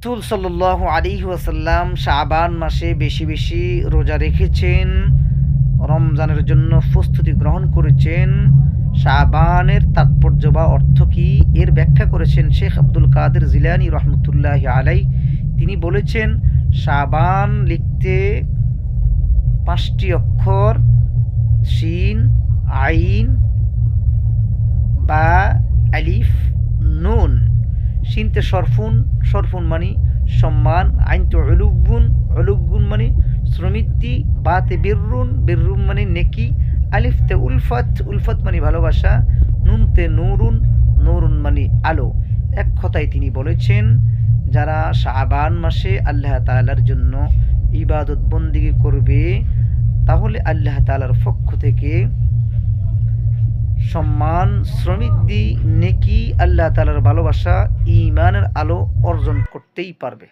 রাসূল সাল্লাল্লাহু আলাইহি ওয়াসাল্লাম শাবান মাসে বেশি বেশি রোজা রেখেছেন, রমজানের জন্য প্রস্তুতি গ্রহণ করেছেন। শাবানের তাৎপর্য বা অর্থ কী, এর ব্যাখ্যা করেছেন শেখ আব্দুল কাদের জিলানী রহমতুল্লাহি আলাইহি। তিনি বলেছেন, শাবান লিখতে 5টি অক্ষর, শিন, আইন, বা, আলিফ, নুন। শিনতে সরফুন, সরফুন মানে সম্মান, আইনতে উলুগুন মানে শ্রমিদ্দি, বাতে বিররুন, বিররুন মানে নেকি, আলিফতে উলফত, উলফত মানে ভালোবাসা, নুনতে নুরুন, নুরুন মানে আলো। এক কথায় তিনি বলেছেন, যারা শাবান মাসে আল্লাহ তাআলার জন্য ইবাদত বন্দিগি করবে, তাহলে আল্লাহ তাআলার পক্ষ থেকে সম্মান, শ্রমিদ্দি, নেকি, আল্লাহ তাআলার ভালোবাসা, ঈমানের আলো অর্জন করতেই পারবে।